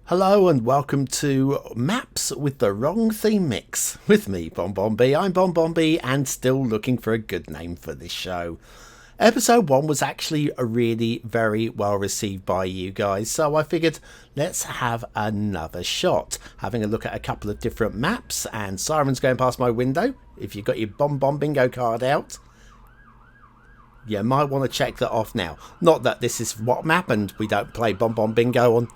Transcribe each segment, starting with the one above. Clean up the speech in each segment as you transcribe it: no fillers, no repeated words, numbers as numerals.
Hello and welcome to Maps with the Wrong Theme Mix with me, BonBonB. I'm BonBonB and still looking for a good name for this show. Episode 1 was actually really very well received by you guys, so I figured let's have another shot. Having a look at a couple of different maps, and sirens going past my window. If you've got your BonBon bingo card out, you might want to check that off now. Not that this is what map and we don't play BonBon bingo on.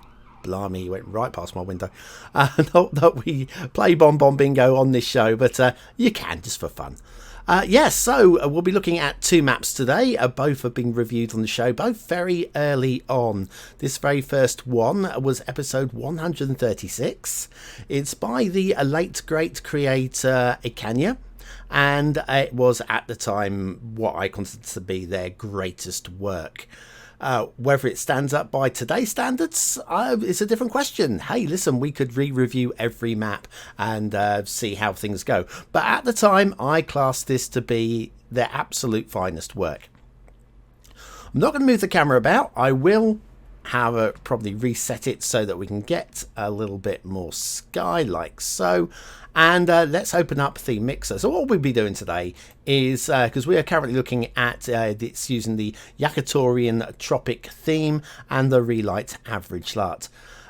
Blimey, he went right past my window. Not that we play BonBon bingo on this show, but you can just for fun. Yes, so we'll be looking at two maps today. Both have been reviewed on the show, both very early on. This very first one was episode 136. It's by the late great creator Ecania, and it was at the time what I consider to be their greatest work. Whether it stands up by today's standards is a different question. Hey, listen, we could re-review every map and see how things go. But at the time, I classed this to be their absolute finest work. I'm not going to move the camera about. I will probably reset it so that we can get a little bit more sky like so. And let's open up Theme Mixer. So what we'll be doing today is, because we are currently looking at it's using the YAKATORIAN Tropic theme and the Relight Average LUT.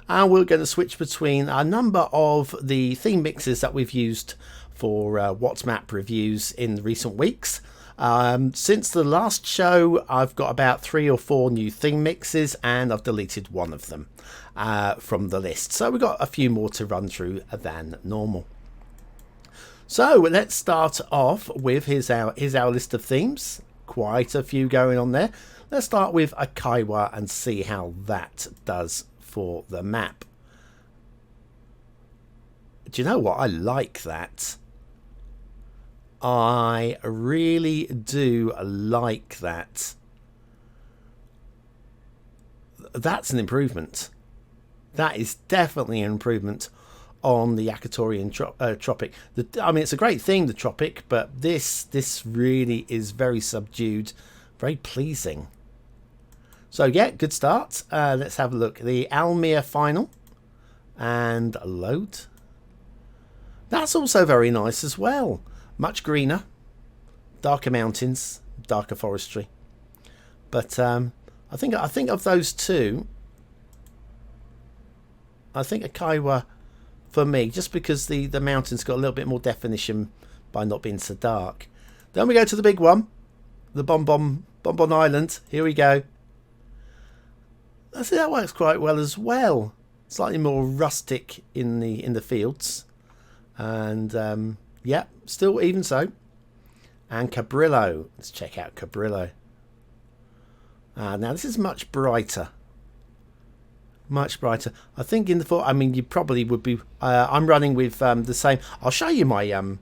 And we're going to switch between a number of the theme mixes that we've used for What's Map reviews in recent weeks. Since the last show, I've got about 3 or 4 new theme mixes, and I've deleted one of them from the list. So we've got a few more to run through than normal. So let's start off with here's our list of themes. Quite a few going on there. Let's start with Akaiwa and see how that does for the map. Do you know what? I like that. I really do like that. That's an improvement. That is definitely an improvement on the YAKATORIAN Tropic. I mean, it's a great theme, the Tropic, but this really is very subdued, very pleasing. So yeah, good start. Let's have a look. The Almere final and load. That's also very nice as well. Much greener, darker mountains, darker forestry. But I think of those two, I think Akaiwa for me, just because the mountains got a little bit more definition by not being so dark. Then we go to the big one, the BonBon Island. Here we go. I see that works quite well as well. Slightly more rustic in the fields, and yeah, still even so. And Cabrillo. Let's check out Cabrillo. Now this is much brighter. Much brighter. I think in the I mean, you probably would be. I'm running with the same. I'll show you my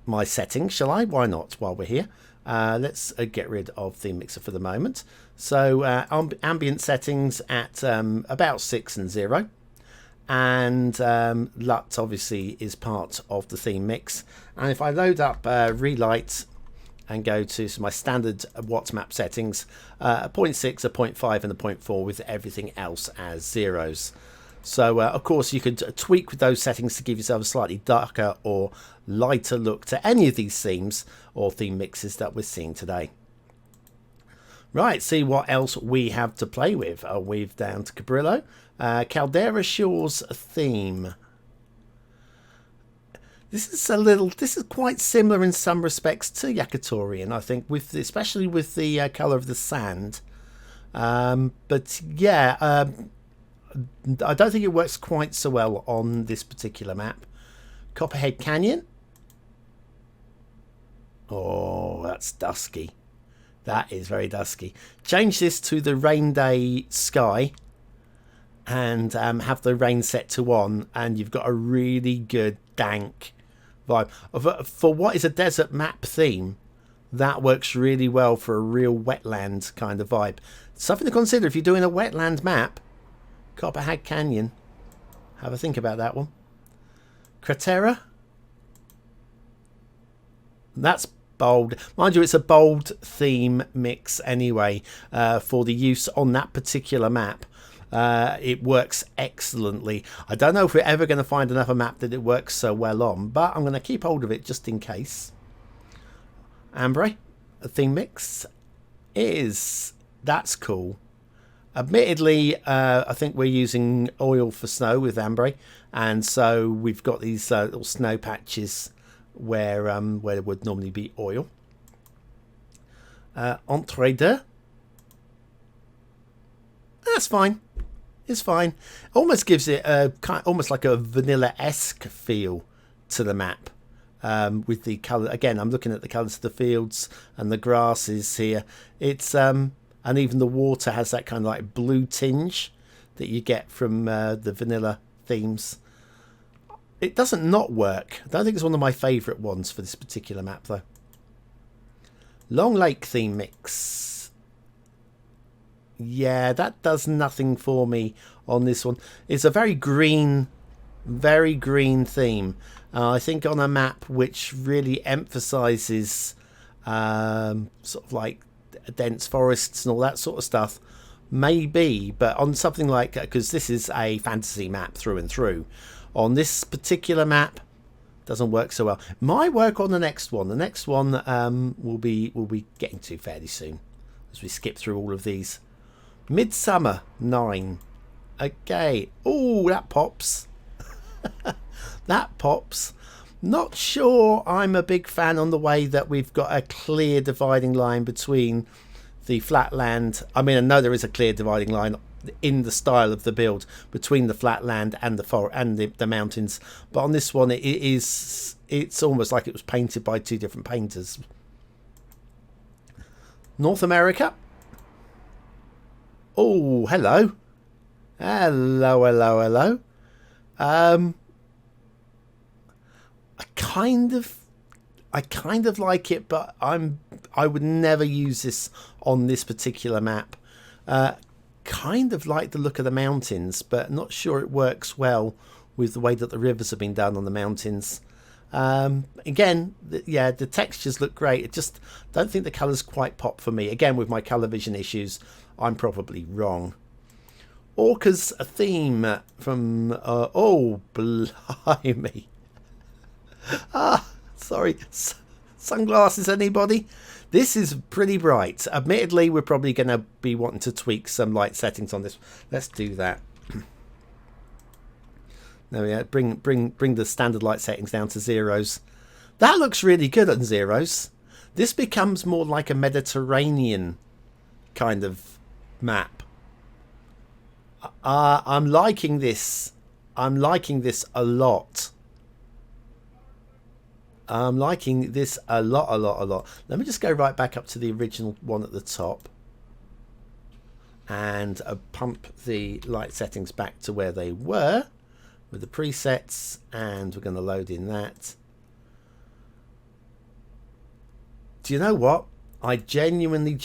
my settings, shall I? Why not? While we're here, let's get rid of the mixer for the moment. So ambient settings at about 6 and 0, and LUT obviously is part of the theme mix. And if I load up Relight and go to my standard What's Map settings, a 0.6, a 0.5 and a 0.4 with everything else as zeros. So of course you could tweak with those settings to give yourself a slightly darker or lighter look to any of these themes or theme mixes that we're seeing today. Right, see what else we have to play with. I'll weave down to Cabrillo. Caldera Shores theme. This is quite similar in some respects to YAKATORIAN, I think, especially with the colour of the sand. But yeah, I don't think it works quite so well on this particular map. Copperhead Canyon. Oh, that's dusky. That is very dusky. Change this to the rain day sky and have the rain set to on, and you've got a really good dank vibe. For what is a desert map theme, that works really well for a real wetland kind of vibe. Something to consider if you're doing a wetland map. Copperhead Canyon. Have a think about that one. Cratera. That's bold. Mind you, it's a bold theme mix anyway for the use on that particular map. It works excellently. I don't know if we're ever going to find another map that it works so well on, but I'm going to keep hold of it just in case. Ambre, a theme mix that's cool. Admittedly, I think we're using oil for snow with Ambre, and so we've got these little snow patches where there would normally be oil. Entre deux. That's fine. It's fine. Almost gives it a almost like a vanilla-esque feel to the map. With the colour, again, I'm looking at the colours of the fields and the grasses here. It's and even the water has that kind of like blue tinge that you get from the vanilla themes. It doesn't not work. I don't think it's one of my favourite ones for this particular map though. Long Lake theme mix. Yeah, that does nothing for me on this one. It's a very green theme. I think on a map which really emphasises sort of like dense forests and all that sort of stuff, maybe, but on something like, because this is a fantasy map through and through, on this particular map doesn't work so well. Might work on the next one. The next one we'll be getting to fairly soon as we skip through all of these. Midsummer 9. Okay. Oh, that pops. That pops. Not sure I'm a big fan on the way that we've got a clear dividing line between the flat land. I mean, I know there is a clear dividing line in the style of the build between the flat land and the forest and the mountains, but on this one it's almost like it was painted by two different painters. North America. Oh, hello. Hello. I kind of like it, but I would never use this on this particular map. Kind of like the look of the mountains, but not sure it works well with the way that the rivers have been done on the mountains. Again, the textures look great. I just don't think the colours quite pop for me. Again, with my colour vision issues, I'm probably wrong. Orca's a theme from... oh, blimey. Sorry. Sunglasses, anybody? This is pretty bright. Admittedly, we're probably going to be wanting to tweak some light settings on this. Let's do that. There we go. Bring the standard light settings down to zeros. That looks really good on zeros. This becomes more like a Mediterranean kind of map. I'm liking this. I'm liking this a lot. I'm liking this a lot. Let me just go right back up to the original one at the top and pump the light settings back to where they were with the presets, and we're going to load in that. Do you know what? I genuinely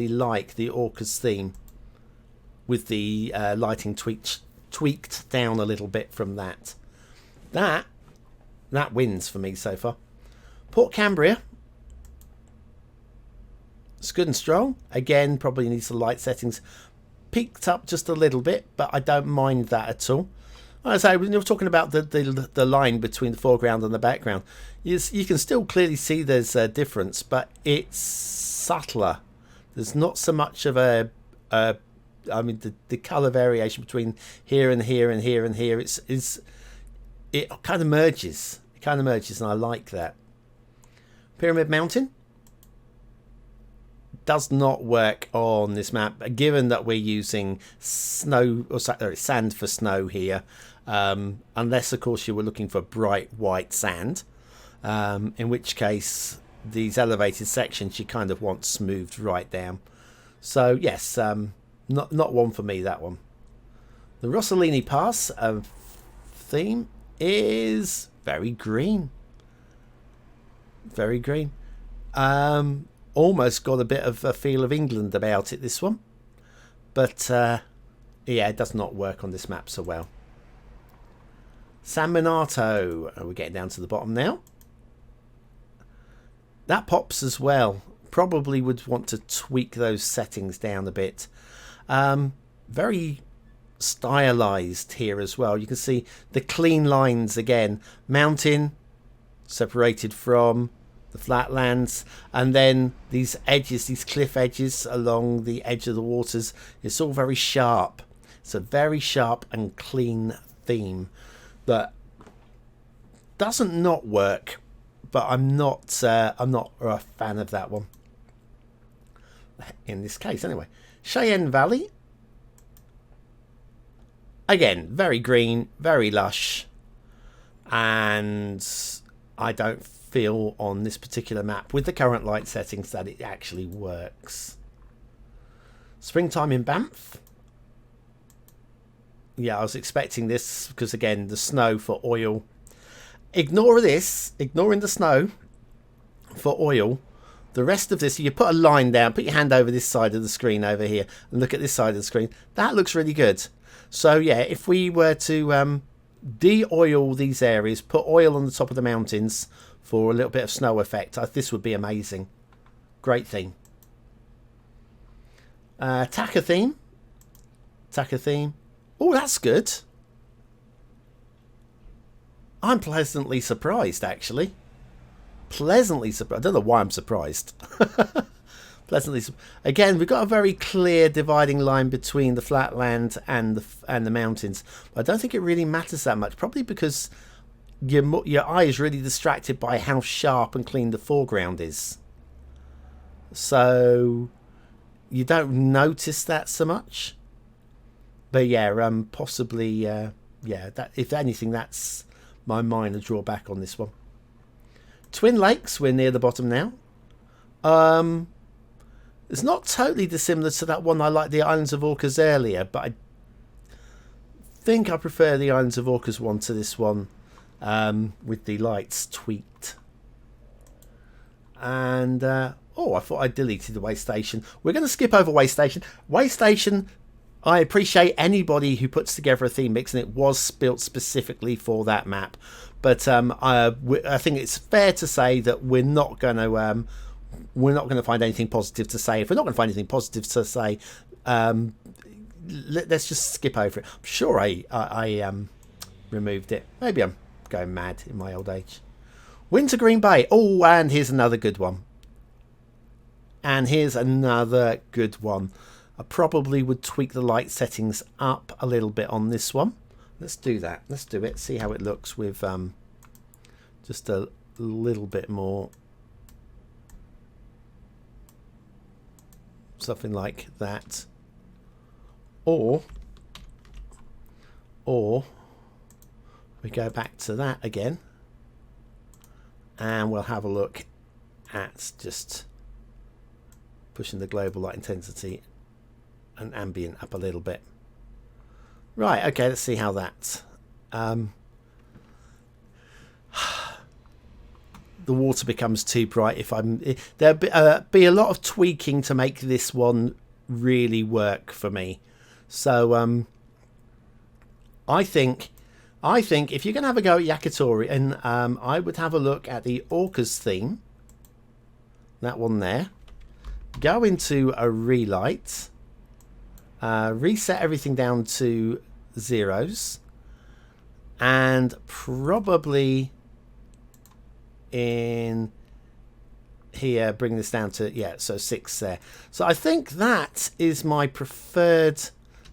like the Orcas theme with the lighting tweaked down a little bit from that. That wins for me so far. Port Cambria. It's good and strong. Again, probably needs the light settings peaked up just a little bit, but I don't mind that at all. Like I say, when you're talking about the line between the foreground and the background, you can still clearly see there's a difference, but it's subtler. There's not so much of a I mean, the colour variation between here and here and here and here, it kind of merges. It kind of merges, and I like that. Pyramid Mountain does not work on this map, given that we're using snow or sand for snow here, unless of course you were looking for bright white sand, in which case these elevated sections you kind of want smoothed right down. So yes, not one for me, that one. The Rossellini Pass theme is very green. Very green. Almost got a bit of a feel of England about it, this one. But yeah, it does not work on this map so well. San Miniato. We're getting down to the bottom now. That pops as well. Probably would want to tweak those settings down a bit. very stylized here as well. You can see the clean lines again. Mountain separated from the flatlands, and then these edges, these cliff edges along the edge of the waters. It's all very sharp. It's a very sharp and clean theme that doesn't not work, but I'm not a fan of that one in this case anyway. Cheyenne Valley, again, very green, very lush, and I don't feel on this particular map with the current light settings that it actually works. Springtime in Banff. Yeah, I was expecting this because, again, the snow for oil. Ignore this, ignoring the snow for oil. The rest of this, you put a line down, put your hand over this side of the screen over here and look at this side of the screen. That looks really good. So, yeah, if we were to de-oil these areas, put oil on the top of the mountains for a little bit of snow effect, this would be amazing. Great theme. Tacker theme. Tacker theme. Oh, that's good. I'm pleasantly surprised, actually. Pleasantly surprised. I don't know why I'm surprised. Pleasantly. Again, we've got a very clear dividing line between the flatland and the mountains. But I don't think it really matters that much. Probably because your eye is really distracted by how sharp and clean the foreground is. So you don't notice that so much. But yeah, possibly, yeah. That, if anything, that's my minor drawback on this one. Twin Lakes, we're near the bottom now. It's not totally dissimilar to that one I liked, the Islands of Orcas earlier, but I think I prefer the Islands of Orcas one to this one, with the lights tweaked. And oh, I thought I deleted the Way Station. We're going to skip over Way Station. Way Station, I appreciate anybody who puts together a theme mix, and it was built specifically for that map. But I think it's fair to say that we're not going to find anything positive to say. If we're not going to find anything positive to say, let's just skip over it. I'm sure I removed it. Maybe I'm going mad in my old age. Wintergreen Bay. Oh, and here's another good one. And here's another good one. I probably would tweak the light settings up a little bit on this one. Let's do that. Let's do it. See how it looks with just a little bit more. Something like that. Or we go back to that again. And we'll have a look at just pushing the global light intensity and ambient up a little bit. Right, okay, let's see how that. The water becomes too bright if there'll be a lot of tweaking to make this one really work for me. So I think if you're going to have a go at YAKATORIAN, I would have a look at the Orcas theme. That one there. Go into a relight. Reset everything down to zeros. And probably in here bring this down to, yeah, so 6 there. So I think that is my preferred.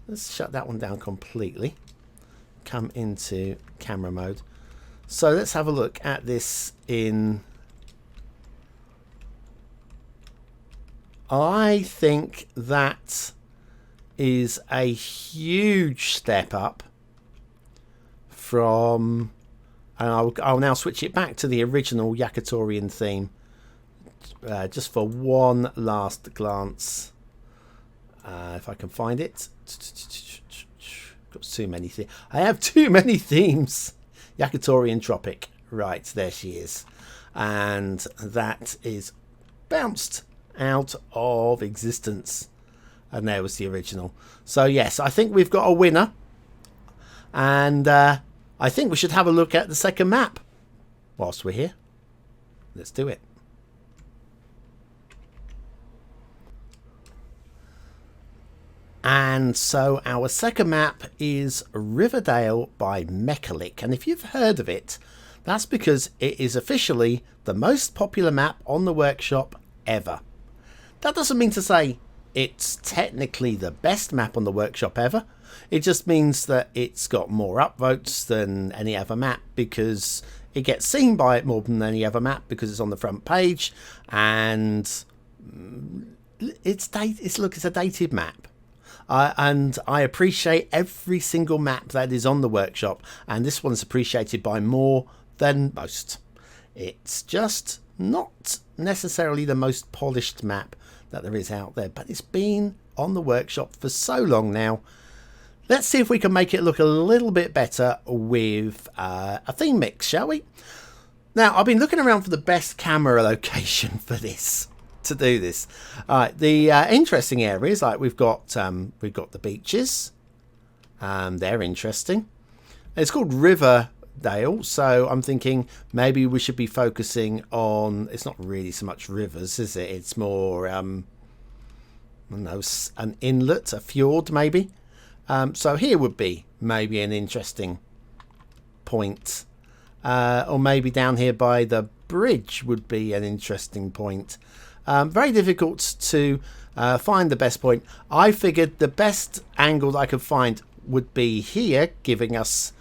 Let's shut that one down completely. Come into camera mode. So let's have a look at this in. I think that is a huge step up from, and I'll now switch it back to the original YAKATORIAN theme, just for one last glance, if I can find it. Got too many themes. I have too many themes. YAKATORIAN Tropic. Right, there she is. And that is bounced out of existence. And there was the original. So yes, I think we've got a winner. And I think we should have a look at the second map whilst we're here. Let's do it. And so our second map is Riverdale by Mechalic. And if you've heard of it, that's because it is officially the most popular map on the workshop ever. That doesn't mean to say it's technically the best map on the workshop ever. It just means that it's got more upvotes than any other map because it gets seen by it more than any other map because it's on the front page, and it's a dated map. And I appreciate every single map that is on the workshop, and this one's appreciated by more than most. It's just not necessarily the most polished map that there is out there, but it's been on the workshop for so long now. Let's see if we can make it look a little bit better with a theme mix, shall we? Now, I've been looking around for the best camera location for this, to do this. The interesting areas, like we've got the beaches. They're interesting. It's called Riverdale, so I'm thinking maybe we should be focusing on. It's not really so much rivers, is it? It's more I don't know, an inlet, a fjord, maybe. So here would be maybe an interesting point, or maybe down here by the bridge would be an interesting point. Very difficult to find the best point. I figured the best angle that I could find would be here, giving us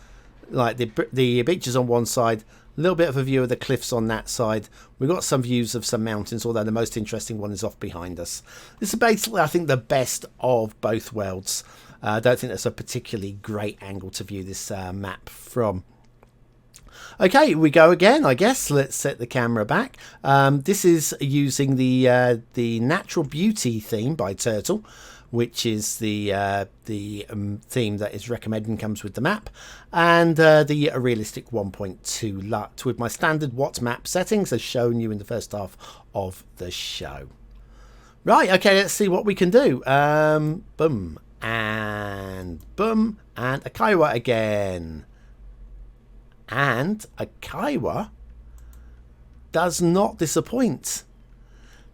like the beaches on one side, a little bit of a view of the cliffs on that side. We've got some views of some mountains, although the most interesting one is off behind us. This is basically, I think, the best of both worlds. I don't think that's a particularly great angle to view this map from. Okay, we go again, I guess. Let's set the camera back. This is using the Natural Beauty theme by Turtle, which is the theme that is recommended and comes with the map, and the realistic 1.2 LUT with my standard Watt map settings as shown you in the first half of the show. Right, okay, let's see what we can do. Boom. And boom, and a Kaiwa again. And a Kaiwa does not disappoint.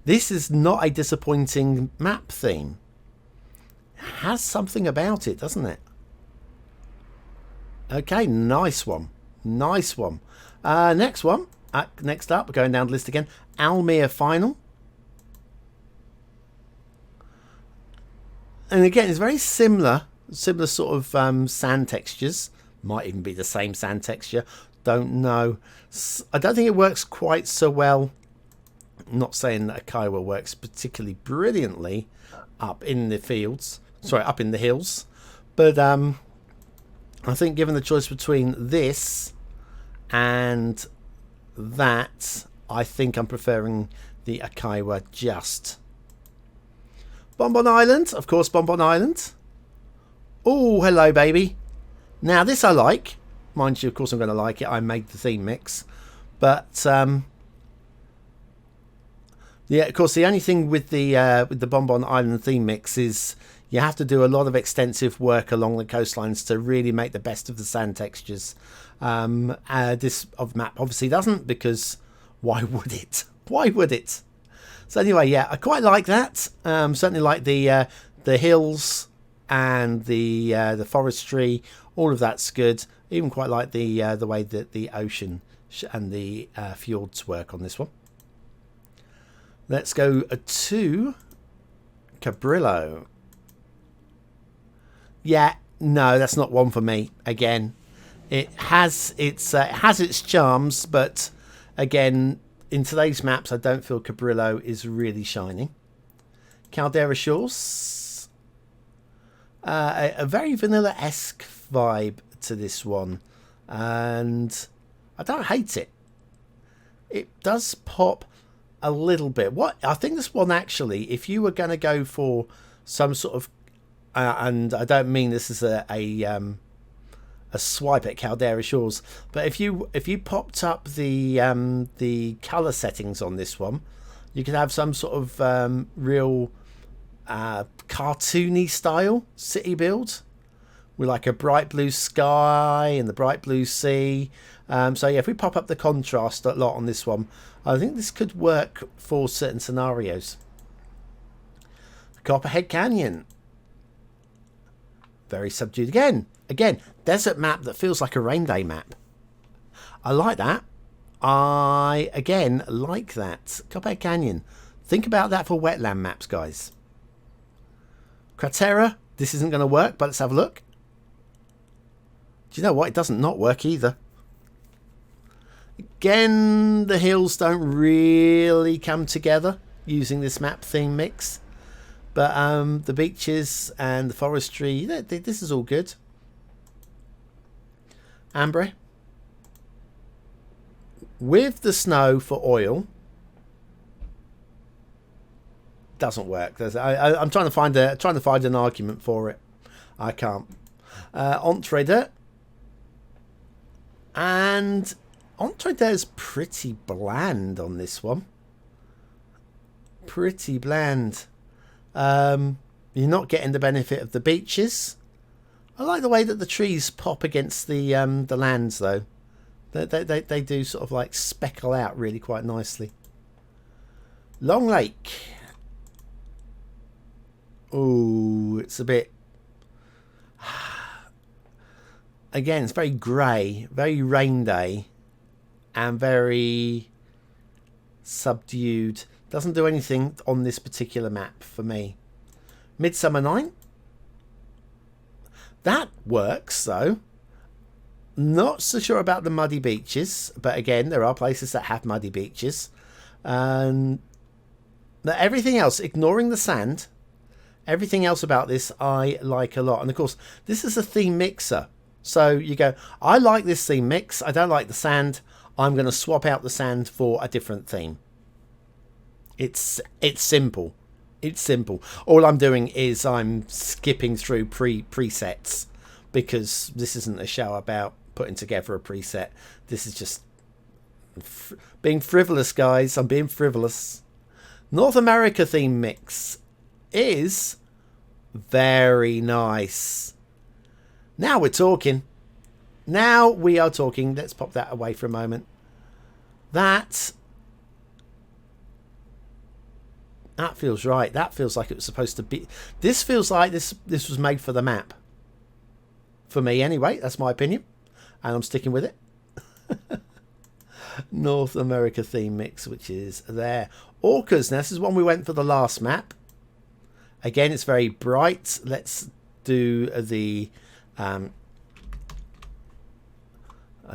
This is not a disappointing map theme. It has something about it, doesn't it? Okay, nice one. Nice one. Next one. Next up, we're going down the list again. Almere Final. And again, it's very similar sort of sand textures. Might even be the same sand texture. Don't know. I don't think it works quite so well. I'm not saying that Kaiwa works particularly brilliantly up in the fields. Sorry, up in the hills. But I think given the choice between this and that, I think I'm preferring the Kaiwa just. Bonbon Island, of course, Bonbon Island. Oh, hello, baby. Now, this I like. Mind you, of course, I'm going to like it. I made the theme mix. But, yeah, of course, the only thing with the Bonbon Island theme mix is you have to do a lot of extensive work along the coastlines to really make the best of the sand textures. This map obviously doesn't, because why would it? Why would it? So anyway, yeah, I quite like that. Certainly like the hills and the forestry. All of that's good. Even quite like the way that the ocean and the fjords work on this one. Let's go to Cabrillo. Yeah, no, that's not one for me. Again, it has its charms, but again, in today's maps, I don't feel Cabrillo is really shining. Caldera Shores. A very vanilla-esque vibe to this one. And I don't hate it. It does pop a little bit. I think this one actually, if you were going to go for some sort of... and I don't mean this as a swipe at Caldera Shores, but if you popped up the color settings on this one, you could have some sort of real cartoony style city build with like a bright blue sky and the bright blue sea. So yeah, if we pop up the contrast a lot on this one, I think this could work for certain scenarios. Copperhead Canyon. Very subdued again. Again, desert map that feels like a rain day map. I like that. I, again, like that. Copperhead Canyon. Think about that for wetland maps, guys. Cratera. This isn't going to work, but let's have a look. Do you know what? It doesn't not work either. Again, the hills don't really come together using this map theme mix. But the beaches and the forestry, this is all good. Ambre. With the snow for oil. Doesn't work. I'm trying to find an argument for it. I can't. Entree. And Entree is pretty bland on this one. Pretty bland. You're not getting the benefit of the beaches. I like the way that the trees pop against the lands, though. They do sort of like speckle out really quite nicely. Long Lake. Oh, it's a bit... Again, it's very grey, very rain day, and very subdued. Doesn't do anything on this particular map for me. Midsummer Night. That works, though. Not so sure about the muddy beaches, but again, there are places that have muddy beaches. And everything else, ignoring the sand, everything else about this I like a lot. And of course, this is a theme mixer. So you go, I like this theme mix. I don't like the sand. I'm going to swap out the sand for a different theme. It's simple. It's simple. All I'm doing is I'm skipping through presets because this isn't a show about putting together a preset. This is just being frivolous, guys. I'm being frivolous. North America theme mix is very nice. Now we're talking. Now we are talking. Let's pop that away for a moment. That feels right. That feels like it was supposed to be. This feels like this was made for the map. For me, anyway. That's my opinion. And I'm sticking with it. North America theme mix, which is there. Orcas. Now, this is one we went for the last map. Again, it's very bright. Let's do the... I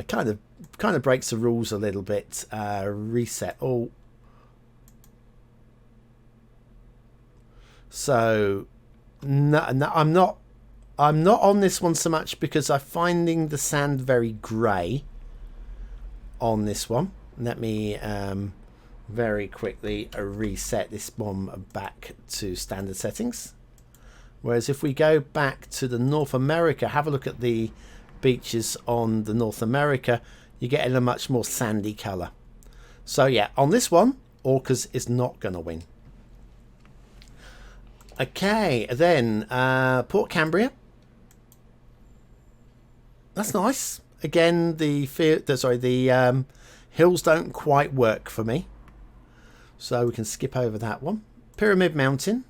kind of breaks the rules a little bit. Reset. Oh. So no, I'm not on this one so much because I'm finding the sand very grey on this one. Let me very quickly reset this one back to standard settings. Whereas if we go back to the North America, have a look at the beaches on the North America, you're getting a much more sandy colour. So yeah, on this one, Orcas is not going to win. Okay, then Port Cambria. That's nice. Again, the hills don't quite work for me, so we can skip over that one. Pyramid Mountain.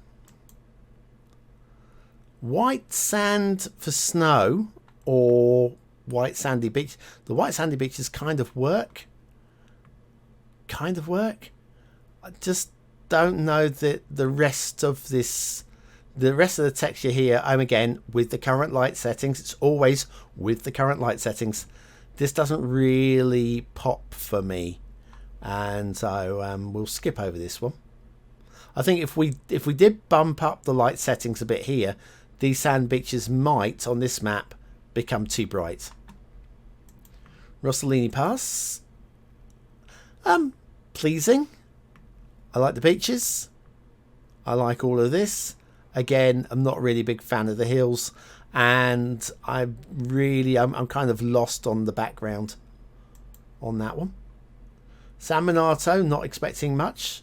White sand for snow or white sandy beach. The white sandy beaches kind of work. I just don't know that the rest of this, the rest of the texture here, I'm again with the current light settings. It's always with the current light settings. This doesn't really pop for me, and so we'll skip over this one. I think if we did bump up the light settings a bit here, these sand beaches might on this map become too bright. Rossellini Pass. Pleasing. I like the beaches. I like all of this. Again, I'm not really a big fan of the hills, and I'm kind of lost on the background on that one. San Miniato, not expecting much.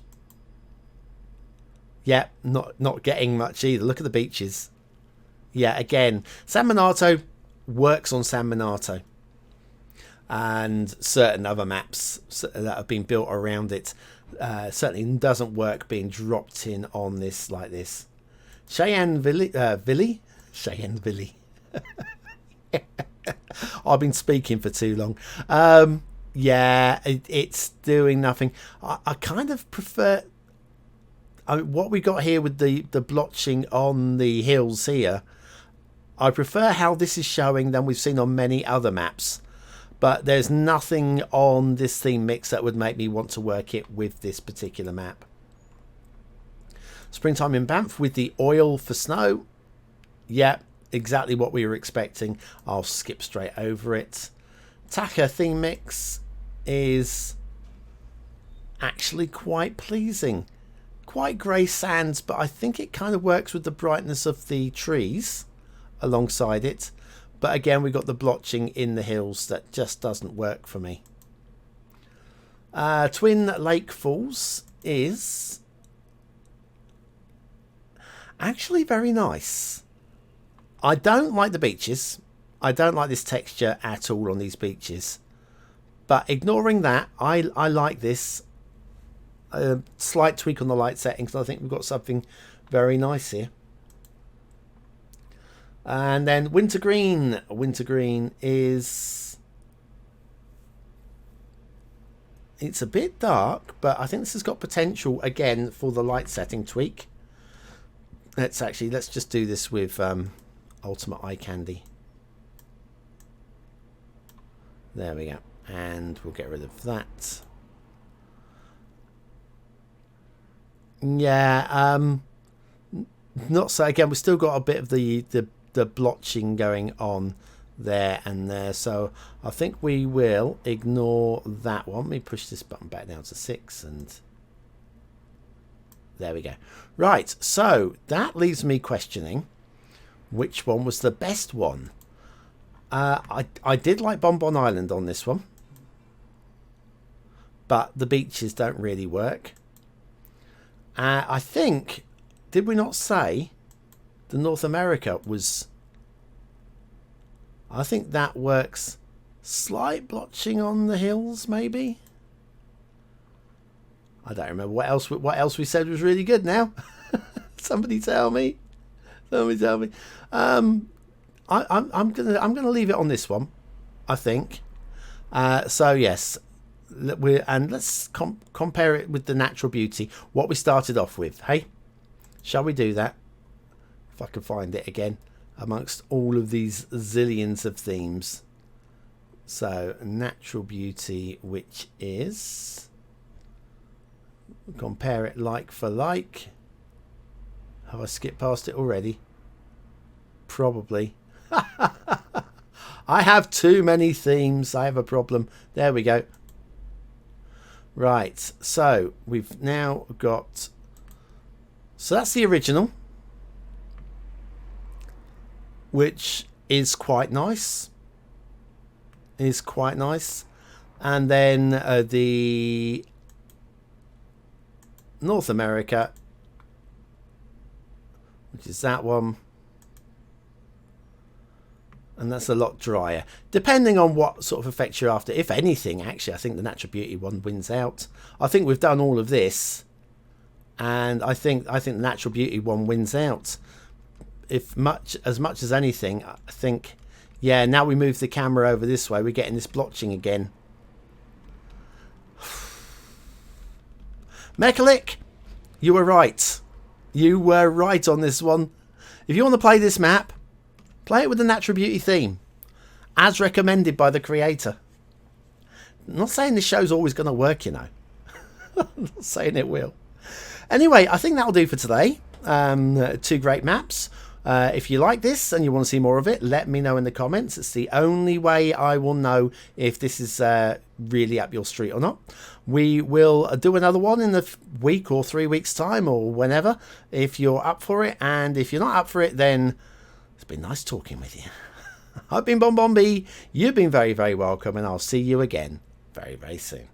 Yeah, not getting much either. Look at the beaches. Yeah, again, San Miniato works on San Miniato, and certain other maps that have been built around it certainly doesn't work being dropped in on this like this. Cheyenne Valley. Cheyenne Valley. I've been speaking for too long. Yeah, it's doing nothing. I kind of prefer what we got here with the blotching on the hills here. I prefer how this is showing than we've seen on many other maps. But there's nothing on this theme mix that would make me want to work it with this particular map. Springtime in Banff with the oil for snow. Yeah, exactly what we were expecting. I'll skip straight over it. Taka theme mix is actually quite pleasing. Quite grey sands, but I think it kind of works with the brightness of the trees alongside it. But again, we've got the blotching in the hills that just doesn't work for me. Twin Lake Falls is actually very nice. I don't like the beaches. I don't like this texture at all on these beaches. But ignoring that, I like this. A slight tweak on the light settings. I think we've got something very nice here. And then Wintergreen. Wintergreen is... It's a bit dark, but I think this has got potential, again, for the light setting tweak. Let's just do this with Ultimate Eye Candy. There we go. And we'll get rid of that. Yeah, not so. Again, we've still got a bit of the blotching going on there and there. So I think we will ignore that one. Let me push this button back down to 6 and there we go. Right, so that leaves me questioning which one was the best one. I did like Bonbon Island on this one, but the beaches don't really work. I think, did we not say the North America was... I think that works. Slight blotching on the hills, maybe? I don't remember what else we said was really good now. Somebody tell me. Somebody tell me. I'm gonna leave it on this one, I think. So yes, let's compare it with the natural beauty, what we started off with. Hey, shall we do that? If I can find it again amongst all of these zillions of themes. So natural beauty, which is, compare it like for like. Have I skipped past it already? Probably. I have too many themes. I have a problem. There we go. Right, so we've now got... So that's the original, which is quite nice. Is quite nice. And then the North America, which is that one. And that's a lot drier, depending on what sort of effect you're after. If anything, actually, I think the natural beauty one wins out. I think we've done all of this, and I think the natural beauty one wins out. As much as anything, I think, yeah. Now we move the camera over this way, we're getting this blotching again. Mechalic, you were right. You were right on this one. If you want to play this map, play it with the natural beauty theme, as recommended by the creator. I'm not saying this show's always going to work, you know. I'm not saying it will. Anyway, I think that'll do for today. 2 great maps. If you like this and you want to see more of it, let me know in the comments. It's the only way I will know if this is really up your street or not. We will do another one in a week or 3 weeks time or whenever, if you're up for it. And if you're not up for it, then it's been nice talking with you. I've been BonBonB. You've been very, very welcome, and I'll see you again very, very soon.